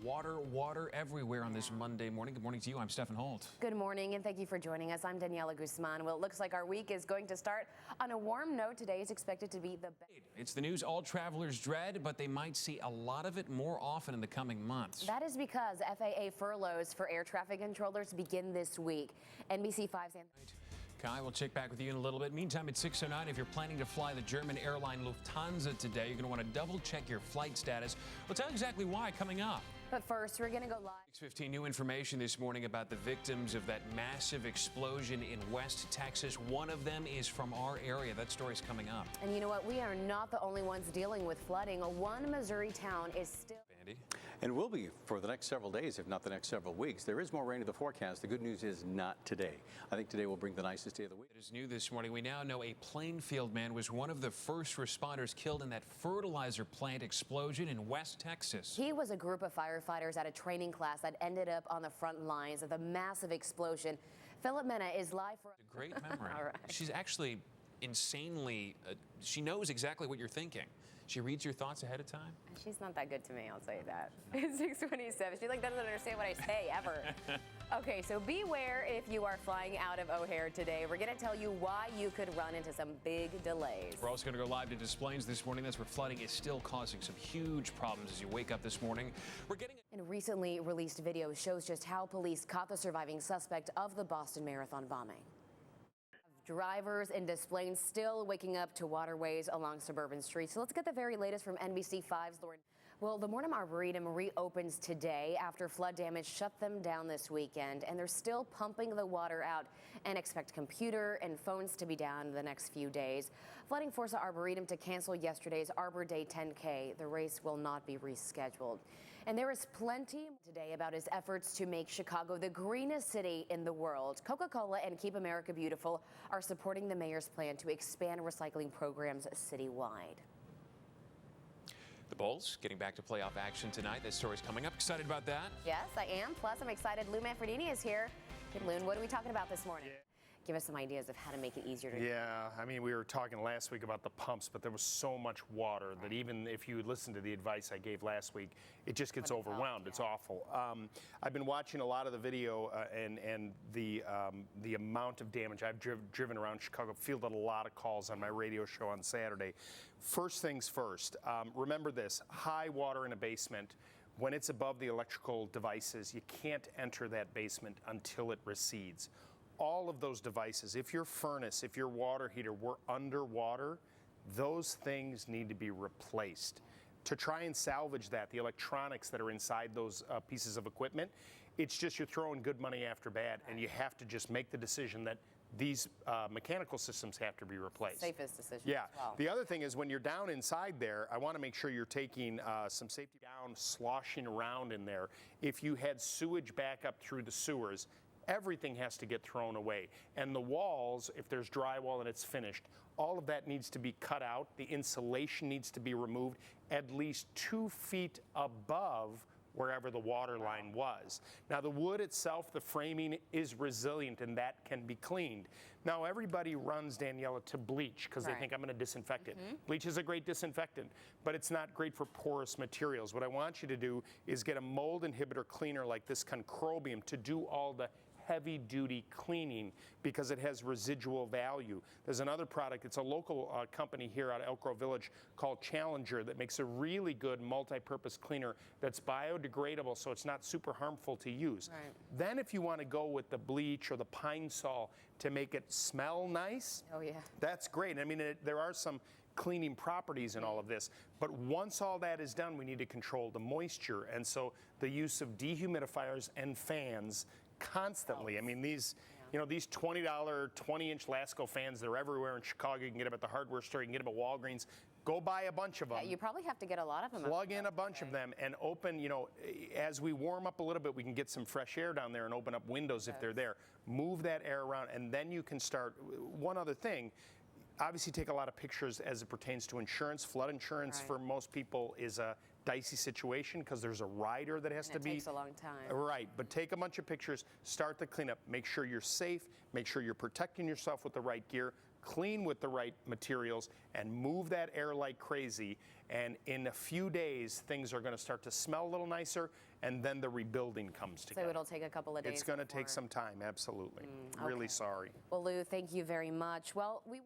Water everywhere on this Monday morning. Good morning to you. I'm Stephen Holt. Good morning, and thank you for joining us. I'm Daniella Guzman. Well, it looks like our week is going to start on a warm note. Today is expected to be the best. It's the news all travelers dread, but they might see a lot of it more often in the coming months. That is because FAA furloughs for air traffic controllers begin this week. NBC5's Kai, we'll check back with you in a little bit. Meantime, at 6:09, if you're planning to fly the German airline Lufthansa today, you're going to want to double check your flight status. We'll tell you exactly why coming up. But first, we're going to go live. 6:15, new information this morning about the victims of that massive explosion in West Texas. One of them is from our area. That story's coming up. And you know what? We are not the only ones dealing with flooding. One Missouri town is still... Andy? And will be for the next several days, if not the next several weeks. There is more rain in the forecast. The good news is not today. I think today will bring the nicest day of the week. It is new this morning. We now know a Plainfield man was one of the first responders killed in that fertilizer plant explosion in West Texas. He was a group of firefighters at a training class that ended up on the front lines of the massive explosion. Philip Mena is live for... A great memory. All right. She's actually insanely, she knows exactly what you're thinking. She reads your thoughts ahead of time. She's not that good to me, I'll tell you that. It's 6:27. She doesn't understand what I say ever. Okay, so beware if you are flying out of O'Hare today. We're going to tell you why you could run into some big delays. We're also going to go live to Des Plaines this morning. That's where flooding is still causing some huge problems as you wake up this morning. We're getting... And recently released video shows just how police caught the surviving suspect of the Boston Marathon bombing. Drivers in Des Plaines still waking up to waterways along suburban streets. So let's get the very latest from NBC5's Lauren. Well, the Mortimer Arboretum reopens today after flood damage shut them down this weekend, and they're still pumping the water out and expect computer and phones to be down the next few days. Flooding forced the Arboretum to cancel yesterday's Arbor Day 10K. The race will not be rescheduled. And there is plenty today about his efforts to make Chicago the greenest city in the world. Coca-Cola and Keep America Beautiful are supporting the mayor's plan to expand recycling programs citywide. The Bulls getting back to playoff action tonight. That story's coming up. Excited about that? Yes, I am. Plus, I'm excited. Lou Manfredini is here. Hey, Lou, what are we talking about this morning? Give us some ideas of how to make it easier to... Yeah, I mean, we were talking last week about the pumps, but there was so much water that even if you listen to the advice I gave last week, it just gets overwhelmed. It's awful. I've been watching a lot of the video and the amount of damage. I've driven around Chicago, fielded a lot of calls on my radio show on Saturday. First things first, remember this, high water in a basement. When it's above the electrical devices, you can't enter that basement until it recedes. All of those devices, if your furnace, if your water heater were underwater, those things need to be replaced. To try and salvage that, the electronics that are inside those pieces of equipment, it's just you're throwing good money after bad, and you have to just make the decision that these mechanical systems have to be replaced. Safest decision. Yeah. As well. The other thing is when you're down inside there, I want to make sure you're taking some safety down, sloshing around in there. If you had sewage back up through the sewers, everything has to get thrown away. And the walls, if there's drywall and it's finished, all of that needs to be cut out. The insulation needs to be removed at least 2 feet above wherever the water line was. Now the wood itself, the framing is resilient and that can be cleaned. Now everybody runs, Daniella, to bleach because they think I'm going to disinfect it. Bleach is a great disinfectant, but it's not great for porous materials. What I want you to do is get a mold inhibitor cleaner like this Concrobium to do all the heavy-duty cleaning because it has residual value. There's another product, it's a local company here out of Elk Grove Village called Challenger that makes a really good multi-purpose cleaner that's biodegradable so it's not super harmful to use. Then if you want to go with the bleach or the Pine Sol to make it smell nice, that's great. I mean, there are some cleaning properties in all of this, but once all that is done, we need to control the moisture, and so the use of dehumidifiers and fans constantly. I mean, these, you know, these $20 20-inch Lasco fans, they're everywhere in Chicago. You can get them at the hardware store, you can get them at Walgreens. Go buy a bunch of them. Yeah, you probably have to get a lot of them. Plug in a bunch of them and open, you know, as we warm up a little bit, we can get some fresh air down there and open up windows if they're there. Move that air around, and then you can start. One other thing, obviously take a lot of pictures as it pertains to insurance. Flood insurance for most people is a dicey situation because there's a rider that has to be. It takes a long time. Right, but take a bunch of pictures, start the cleanup, make sure you're safe, make sure you're protecting yourself with the right gear, clean with the right materials, and move that air like crazy. And in a few days, things are going to start to smell a little nicer, and then the rebuilding comes together. So it'll take a couple of days. It's going to take some time, absolutely. Really sorry. Well, Lou, thank you very much. Well, we